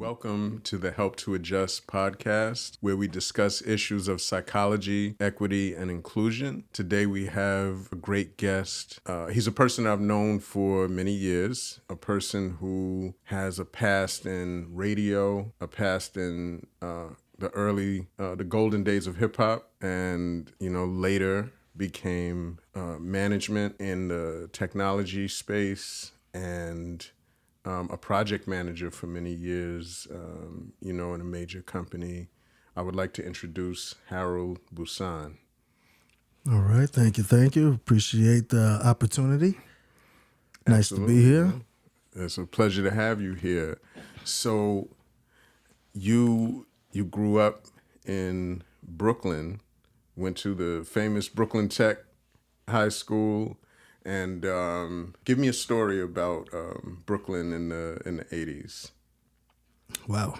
Welcome to the Help to Adjust podcast, where we discuss issues of psychology, equity, and inclusion. Today we have a great guest. He's a person I've known for many years, a person who has a past in radio, a past in the golden days of hip hop, and, later became management in the technology space and a project manager for many years, in a major company. I would like to introduce Harold Buisson. All right. Thank you. Appreciate the opportunity. Nice to be here. It's a pleasure to have you here. So you grew up in Brooklyn, went to the famous Brooklyn Tech High School, and give me a story about Brooklyn in the 80s. Wow.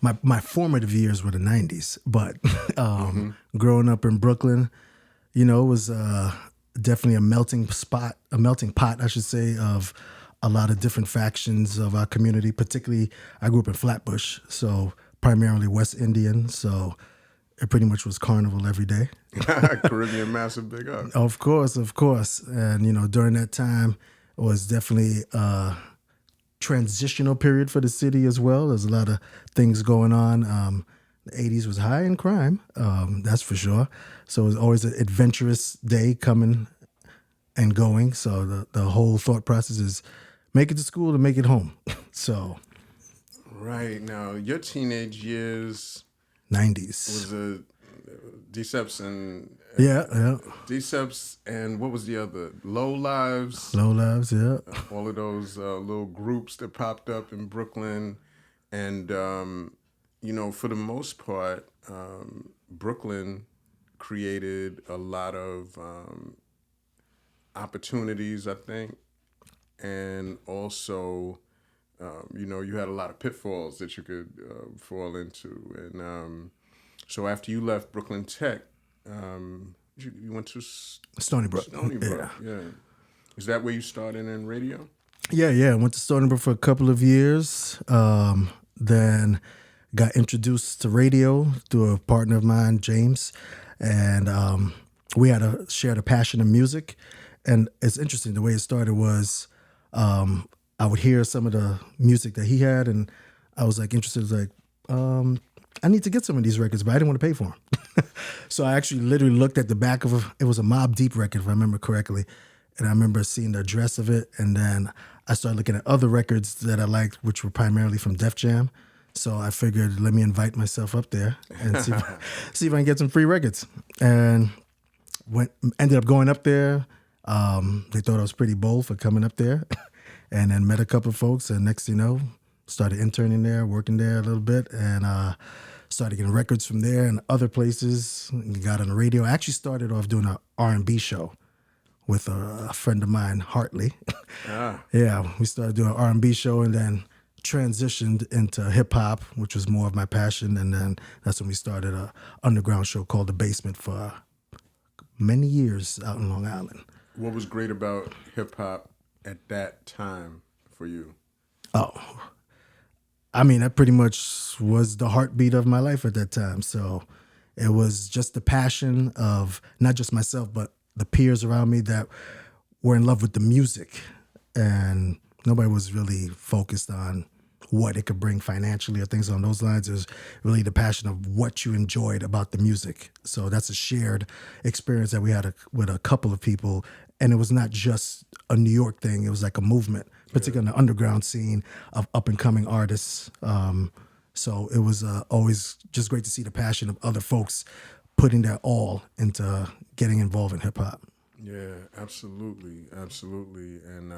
My formative years were the 90s, but growing up in Brooklyn, it was definitely a melting pot, I should say, of a lot of different factions of our community. Particularly, I grew up in Flatbush, so primarily West Indian, so it pretty much was carnival every day. Caribbean massive big up. Of course. And, during that time, it was definitely a transitional period for the city as well. There's a lot of things going on. The 80s was high in crime, that's for sure. So it was always an adventurous day coming and going. So the whole thought process is make it to school and make it home. So. Right. Now, your teenage years... 90s. Was a Deceps and Deceps and what was the other? Low Lives, yeah. All of those little groups that popped up in Brooklyn, and for the most part, Brooklyn created a lot of opportunities, I think, and also. You had a lot of pitfalls that you could fall into. And so after you left Brooklyn Tech, you went to Stony Brook. Yeah. Is that where you started in radio? Yeah. I went to Stony Brook for a couple of years. Then got introduced to radio through a partner of mine, James. And we had shared a passion in music. And it's interesting, the way it started was... I would hear some of the music that he had, and I was interested. I need to get some of these records, but I didn't want to pay for them. So I actually literally looked at the back of it was a Mobb Deep record, if I remember correctly, and I remember seeing the address of it, and then I started looking at other records that I liked, which were primarily from Def Jam. So I figured, let me invite myself up there and see if I can get some free records. And ended up going up there. They thought I was pretty bold for coming up there. And then met a couple of folks, and next thing you know, started interning there, working there a little bit, and started getting records from there and other places. Got on the radio. I actually started off doing an R&B show with a friend of mine, Hartley. Yeah, we started doing an R&B show and then transitioned into hip-hop, which was more of my passion, and then that's when we started an underground show called The Basement for many years out in Long Island. What was great about hip-hop at that time for you? Oh, I mean, that pretty much was the heartbeat of my life at that time. So it was just the passion of not just myself, but the peers around me that were in love with the music. And nobody was really focused on what it could bring financially or things on those lines. It was really the passion of what you enjoyed about the music. So that's a shared experience that we had with a couple of people. And it was not just a New York thing. It was like a movement, particularly in the underground scene of up-and-coming artists. So it was always just great to see the passion of other folks putting their all into getting involved in hip-hop. Yeah, absolutely. And,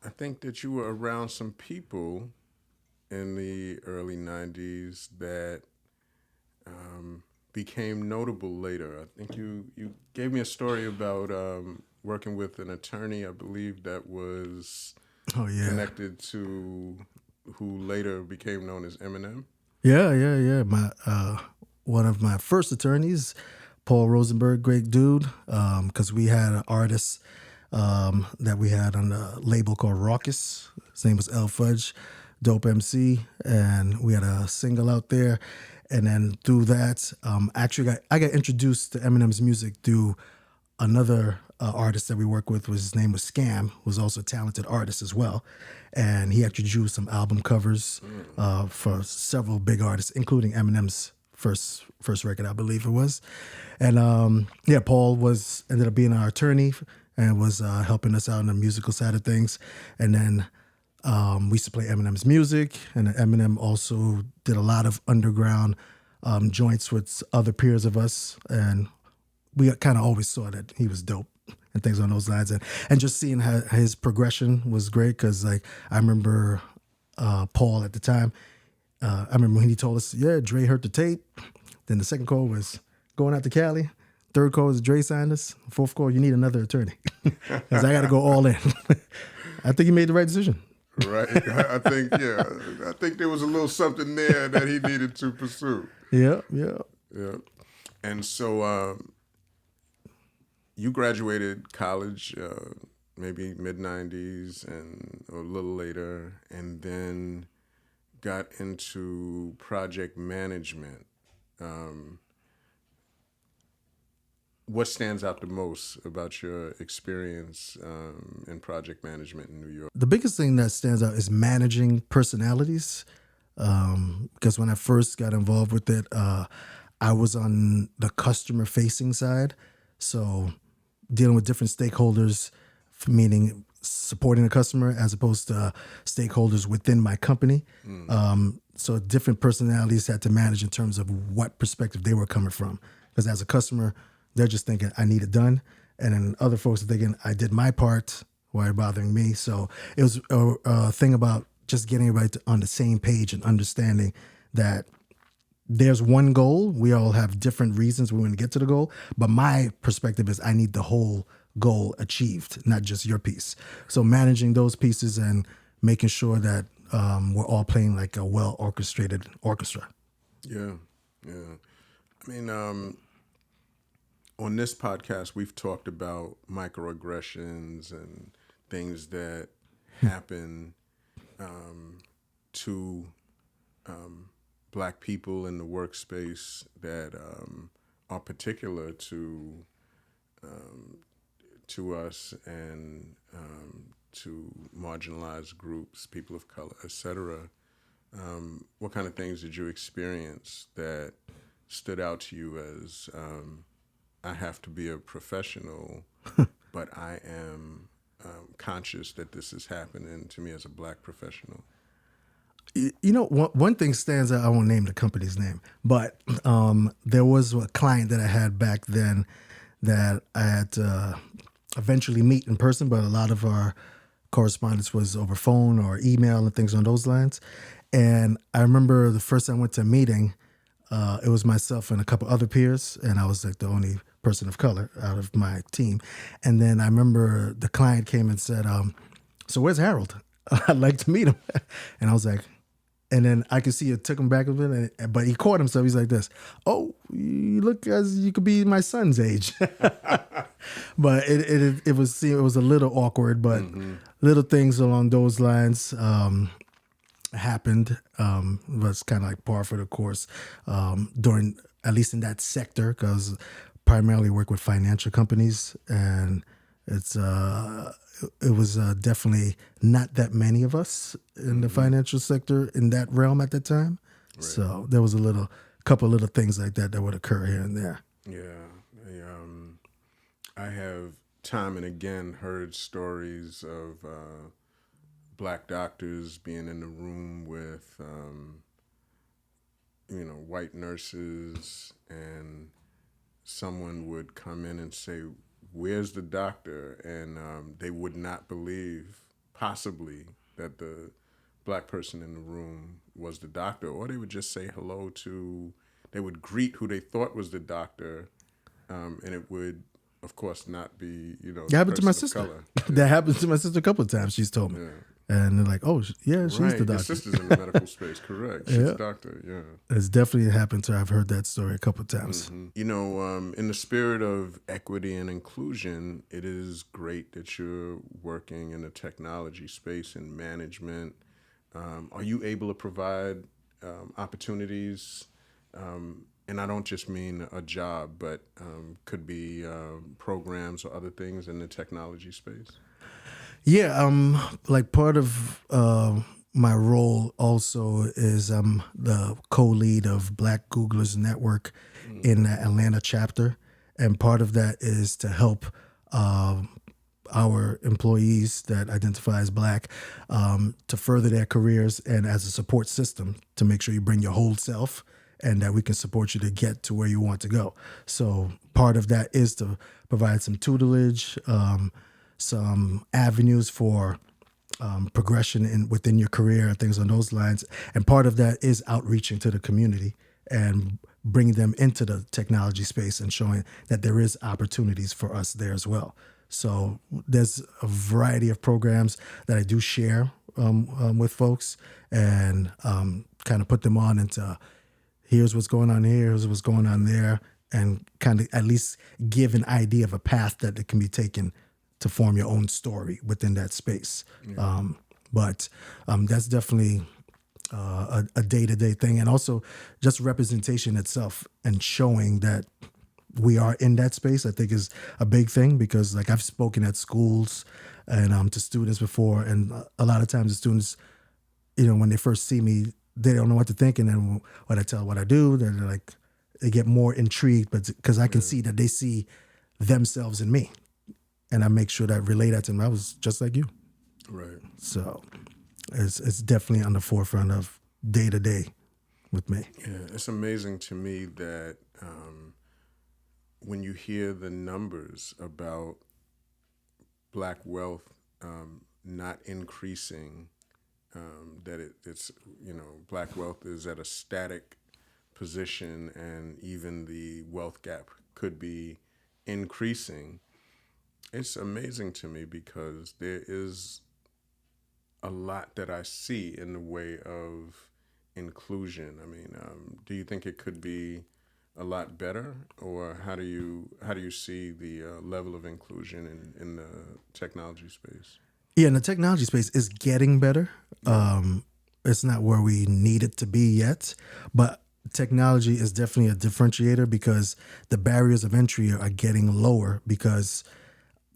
I think that you were around some people in the early 90s that became notable later. I think you gave me a story about working with an attorney, I believe, that was connected to who later became known as Eminem. Yeah. One of my first attorneys, Paul Rosenberg, great dude, because we had an artist that we had on a label called Raucous. His name was El Fudge, dope MC, and we had a single out there. And then through that, I got introduced to Eminem's music through another artist that we work with. His name was Scam, who was also a talented artist as well, and he actually drew some album covers for several big artists, including Eminem's first record, I believe it was. And Paul ended up being our attorney and was helping us out on the musical side of things. And then we used to play Eminem's music, and Eminem also did a lot of underground joints with other peers of us, and we kind of always saw that he was dope and things on those lines. And just seeing how his progression was great, because like I remember Paul at the time, I remember when he told us, yeah, Dre hurt the tape. Then the second call was going out to Cali. Third call was Dre signed us. Fourth call, you need another attorney, because I got to go all in. I think he made the right decision. Right. I think there was a little something there that he needed to pursue. Yeah. And so you graduated college maybe mid-90s and a little later, and then got into project management. What stands out the most about your experience in project management in New York? The biggest thing that stands out is managing personalities. Because when I first got involved with it, I was on the customer-facing side. So dealing with different stakeholders, meaning supporting the customer as opposed to stakeholders within my company. So different personalities had to manage in terms of what perspective they were coming from. Because as a customer, they're just thinking, I need it done. And then other folks are thinking, I did my part, why are you bothering me? So it was a thing about just getting everybody on the same page and understanding that there's one goal. We all have different reasons we want to get to the goal. But my perspective is I need the whole goal achieved, not just your piece. So managing those pieces and making sure that we're all playing like a well-orchestrated orchestra. Yeah. I mean, on this podcast, we've talked about microaggressions and things that happen to Black people in the workspace that are particular to us and to marginalized groups, people of color, etc. What kind of things did you experience that stood out to you as I have to be a professional, but I am conscious that this is happening to me as a Black professional? You know, one thing stands out. I won't name the company's name, but there was a client that I had back then that I had to eventually meet in person, but a lot of our correspondence was over phone or email and things on those lines. And I remember the first time I went to a meeting, it was myself and a couple other peers, and I was like the only person of color out of my team. And then I remember the client came and said, so where's Harold? I'd like to meet him. And I was like, and then I could see it took him back a bit, but he caught himself. He's like this, oh, you look as you could be my son's age. But it was a little awkward, but little things along those lines happened. Was kind of like par for the course during, at least in that sector, because primarily work with financial companies, and it was definitely not that many of us in the financial sector in that realm at that time. Right. So there was a couple of little things like that would occur here and there. Yeah. I have time and again heard stories of Black doctors being in the room with, white nurses, and someone would come in and say, where's the doctor? And they would not believe possibly that the Black person in the room was the doctor, or they would just say hello they would greet who they thought was the doctor, and it would, of course, not be, that happened to my sister. That happened to my sister a couple of times, she's told me. And they're like, oh, yeah, she's the Right. Your doctor. sister's in the medical space, correct? She's Yeah. a doctor, yeah. It's definitely happened to her. I've heard that story a couple of times. You know, in the spirit of equity and inclusion, it is great that you're working in the technology space and management. Are you able to provide opportunities? And I don't just mean a job, but could be programs or other things in the technology space? Yeah, like part of my role also is the co-lead of Black Googlers Network in the Atlanta chapter, and part of that is to help our employees that identify as Black to further their careers, and as a support system to make sure you bring your whole self and that we can support you to get to where you want to go. So part of that is to provide some tutelage, some avenues for progression within your career and things on those lines. And part of that is outreaching to the community and bringing them into the technology space and showing that there is opportunities for us there as well. So there's a variety of programs that I do share with folks, and kind of put them on into here's what's going on here, here's what's going on there, and kind of at least give an idea of a path that it can be taken to form your own story within that space. Yeah. But that's definitely a day-to-day thing. And also just representation itself and showing that we are in that space, I think, is a big thing, because like I've spoken at schools and to students before, and a lot of times the students, you know, when they first see me, they don't know what to think. And then when I tell what I do, they're like, they get more intrigued, but because I can see that they see themselves in me. And I make sure that I relay that to them. I was just like you. Right. So it's definitely on the forefront of day to day with me. Yeah, it's amazing to me that when you hear the numbers about Black wealth not increasing, that it's, you know, Black wealth is at a static position, and even the wealth gap could be increasing. It's amazing to me because there is a lot that I see in the way of inclusion. I mean, do you think it could be a lot better, or how do you see the level of inclusion in the technology space? Yeah, in the technology space, it's getting better. It's not where we need it to be yet, but technology is definitely a differentiator, because the barriers of entry are getting lower, because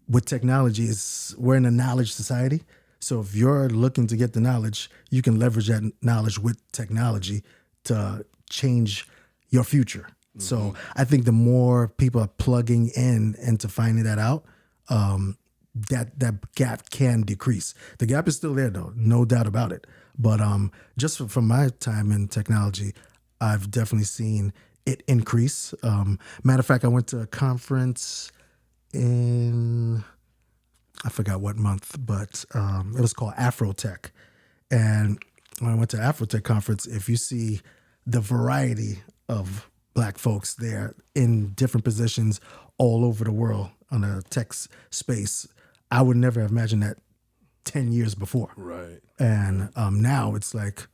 with technology, we're in a knowledge society. So if you're looking to get the knowledge, you can leverage that knowledge with technology to change your future. Mm-hmm. So I think the more people are plugging in into finding that out, that gap can decrease. The gap is still there, though, no doubt about it. But just from my time in technology, I've definitely seen it increase. Matter of fact, I went to a conference in, I forgot what month, but it was called Afrotech. And when I went to Afrotech conference, if you see the variety of Black folks there in different positions all over the world on the tech space, I would never have imagined that 10 years before. Right. And now it's like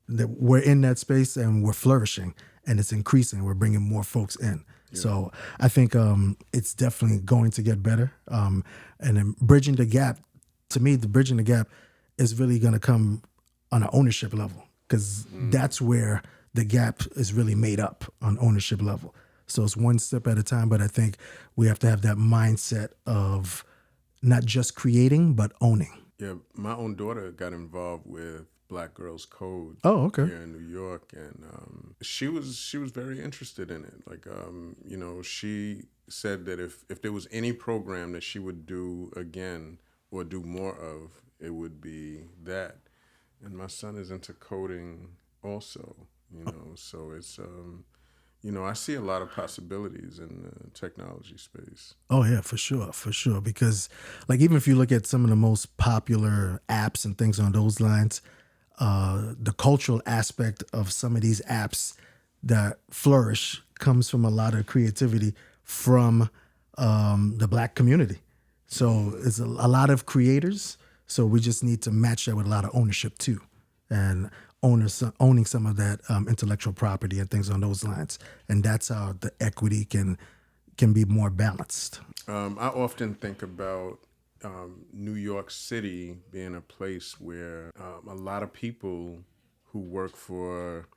we're in that space and we're flourishing, and it's increasing. We're bringing more folks in. Yeah. So I think it's definitely going to get better. And then bridging the gap, to me, the bridging the gap is really going to come on an ownership level, because that's where the gap is really made up, on ownership level. So it's one step at a time, but I think we have to have that mindset of not just creating, but owning. Yeah, my own daughter got involved with Black Girls Code. Oh, okay. Here in New York, and she was very interested in it. Like, you know, she said that if there was any program that she would do again or do more of, it would be that. And my son is into coding also, you know, so it's you know, I see a lot of possibilities in the technology space. Oh, yeah, for sure. Because, like, even if you look at some of the most popular apps and things on those lines, the cultural aspect of some of these apps that flourish comes from a lot of creativity from the Black community. So it's a lot of creators So we just need to match that with a lot of ownership too, and owning some of that intellectual property and things on those lines. And that's how the equity can be more balanced. I often think about New York City being a place where a lot of people who work for,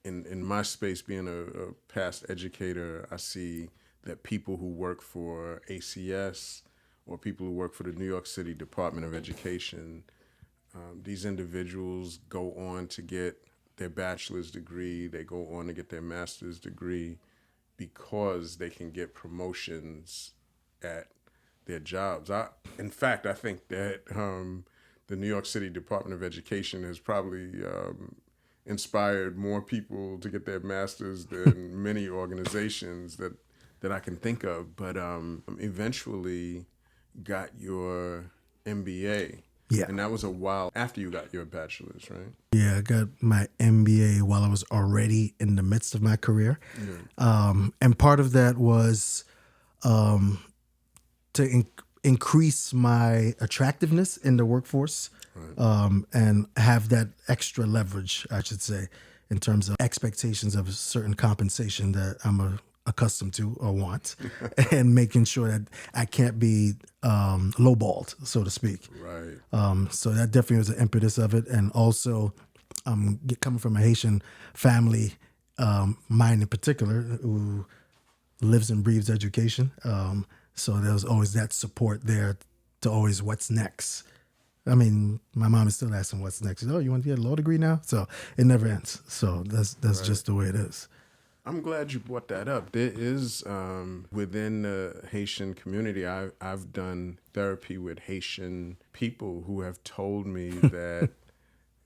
in my space, being a past educator, I see that people who work for ACS or people who work for the New York City Department of Education, these individuals go on to get their bachelor's degree, they go on to get their master's degree because they can get promotions at their jobs. In fact, I think that the New York City Department of Education has probably inspired more people to get their masters than many organizations that I can think of. But eventually got your MBA. Yeah. And that was a while after you got your bachelor's, right? Yeah, I got my MBA while I was already in the midst of my career. And part of that was to increase my attractiveness in the workforce, and have that extra leverage, I should say, in terms of expectations of a certain compensation that I'm accustomed to or want, and making sure that I can't be lowballed, so to speak. Right. So that definitely was the impetus of it. And also coming from a Haitian family, mine in particular, who lives and breathes education. So there was always that support there to always what's next. I mean, my mom is still asking what's next. Oh, you want to get a law degree now? So it never ends. So that's right. Just the way it is. I'm glad you brought that up. There is, within the Haitian community, I've done therapy with Haitian people who have told me that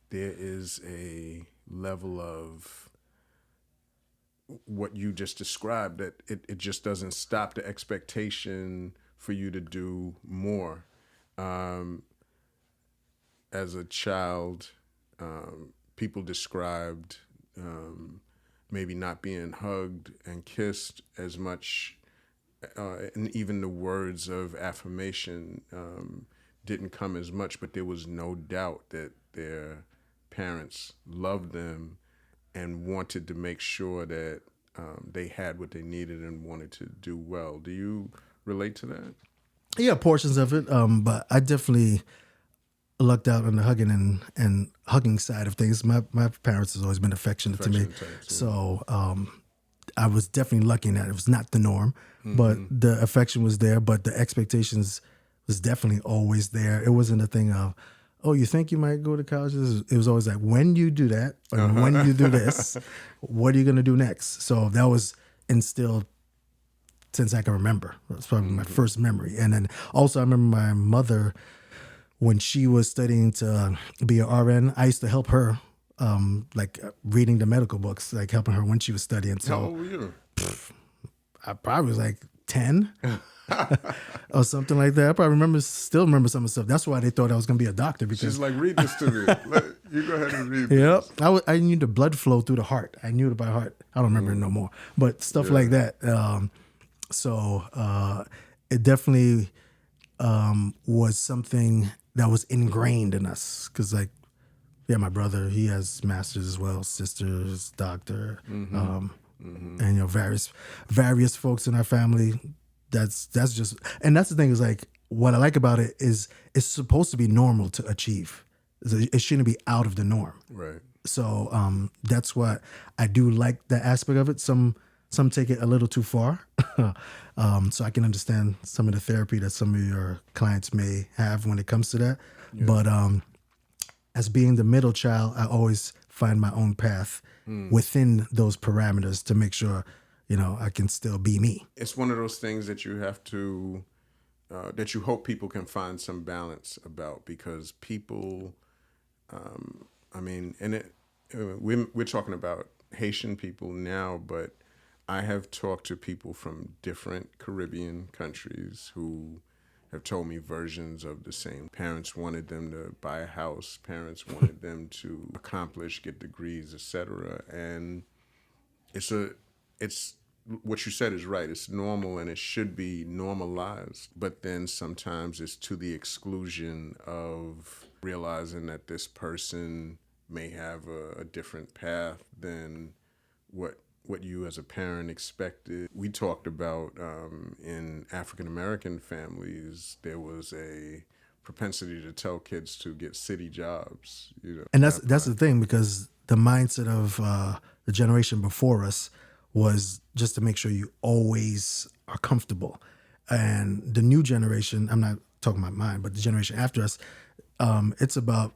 there is a level of what you just described, that it just doesn't stop, the expectation for you to do more. As a child, people described maybe not being hugged and kissed as much, and even the words of affirmation didn't come as much, but there was no doubt that their parents loved them and wanted to make sure that they had what they needed and wanted to do well. Do you relate to that? Yeah, portions of it, but I definitely lucked out on the hugging and hugging side of things. My parents has always been affectionate to me, so I was definitely lucky in that. It was not the norm, but the affection was there. But the expectations was definitely always there. It wasn't a thing of, oh, you think you might go to college? It was always like, when you do that, or when you do this, what are you going to do next? So that was instilled since I can remember. That's probably my first memory. And then also I remember my mother, when she was studying to be an RN, I used to help her, like reading the medical books, like helping her when she was studying. So, how old were you? I probably was like 10 or something like that. I probably still remember some of the stuff. That's why they thought I was going to be a doctor. Because she's like, read this to me. You go ahead and read this. Yep. I knew the blood flow through the heart. I knew it by heart. I don't remember it no more. But stuff like that. So it definitely was something that was ingrained in us. Because, like, yeah, my brother, he has masters as well, sisters, doctor, and, you know, various folks in our family. That's just, and that's the thing is, like, what I like about it is it's supposed to be normal to achieve. It shouldn't be out of the norm. Right. So that's what I do like, that aspect of it. Some take it a little too far. So I can understand some of the therapy that some of your clients may have when it comes to that. Yeah. But as being the middle child, I always find my own path within those parameters to make sure, you know, I can still be me. It's one of those things that you have to, that you hope people can find some balance about, because people, I mean, and we're talking about Haitian people now, but I have talked to people from different Caribbean countries who have told me versions of the same. Parents wanted them to buy a house. Parents wanted them to accomplish, get degrees, etc. And it's what you said is right. It's normal and it should be normalized. But then sometimes it's to the exclusion of realizing that this person may have a different path than what you as a parent expected. We talked about in African American families, there was a propensity to tell kids to get city jobs. And that's the thing, because the mindset of the generation before us was just to make sure you always are comfortable. And the new generation, I'm not talking about mine, but the generation after us, it's about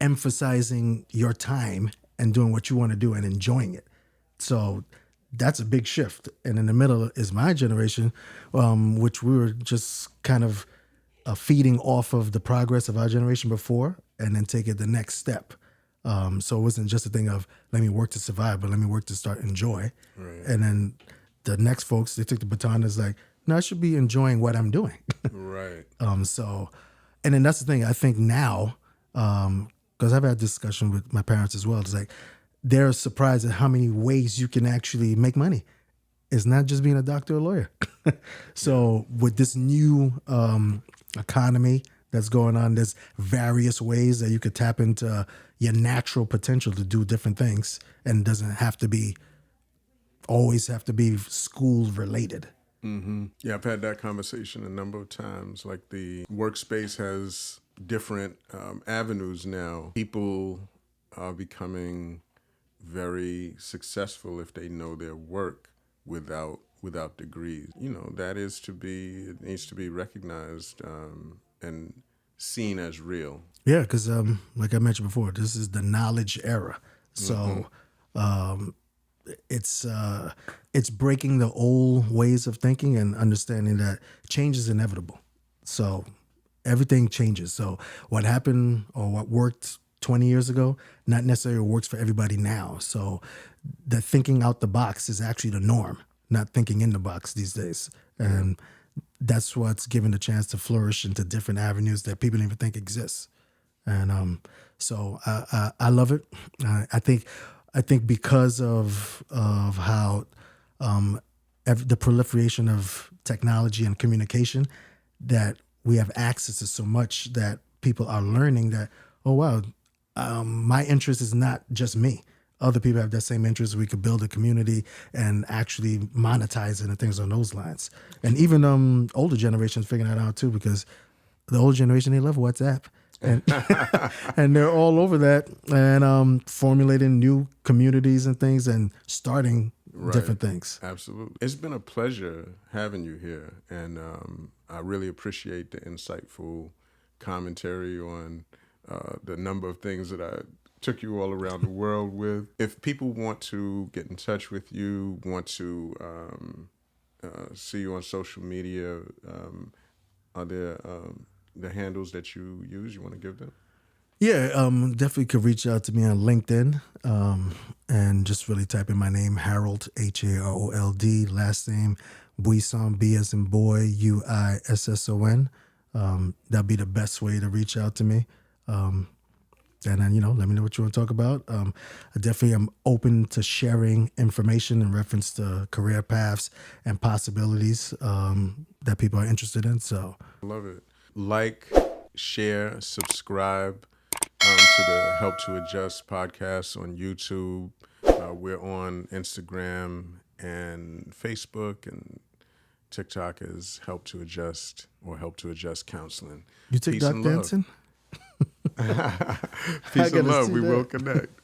emphasizing your time and doing what you want to do and enjoying it. So that's a big shift. And in the middle is my generation, which we were just kind of feeding off of the progress of our generation before and then take it the next step. So it wasn't just a thing of let me work to survive, but let me work to start enjoy. Right. And then the next folks, they took the baton as like, no, I should be enjoying what I'm doing. Right. So, and then that's the thing. I think now, because I've had discussion with my parents as well. It's like they're surprised at how many ways you can actually make money. It's not just being a doctor or lawyer. So with this new economy that's going on, there's various ways that you could tap into your natural potential to do different things, and it doesn't have to be always have to be school related. Mm-hmm. Yeah, I've had that conversation a number of times. Like the workspace has different avenues now. People are becoming very successful if they know their work without degrees. That is it needs to be recognized and seen as real. Yeah, because like I mentioned before, this is the knowledge era. So it's breaking the old ways of thinking and understanding that change is inevitable. So everything changes. So what happened or what worked 20 years ago, not necessarily works for everybody now. So the thinking out the box is actually the norm, not thinking in the box these days. And that's what's given the chance to flourish into different avenues that people didn't even think exist. And so I love it. I think because of how the proliferation of technology and communication, that we have access to so much that people are learning that, oh, wow, my interest is not just me. Other people have that same interest. We could build a community and actually monetize it and things on those lines. And even older generations figuring that out too, because the older generation, they love WhatsApp. And and they're all over that and formulating new communities and things and starting different things. Absolutely. It's been a pleasure having you here. And I really appreciate the insightful commentary on the number of things that I took you all around the world with. If people want to get in touch with you, want to see you on social media, are there the handles that you use? You want to give them? Yeah, definitely could reach out to me on LinkedIn and just really type in my name, Harold, Harold, last name, Buisson, B as in boy, Uisson. That'd be the best way to reach out to me. And then, let me know what you want to talk about. I definitely am open to sharing information in reference to career paths and possibilities that people are interested in. So, love it. Like, share, subscribe to the Help to Adjust podcast on YouTube. We're on Instagram and Facebook, and TikTok is Help to Adjust or Help to Adjust Counseling. You TikTok dancing? Peace and love. We will connect.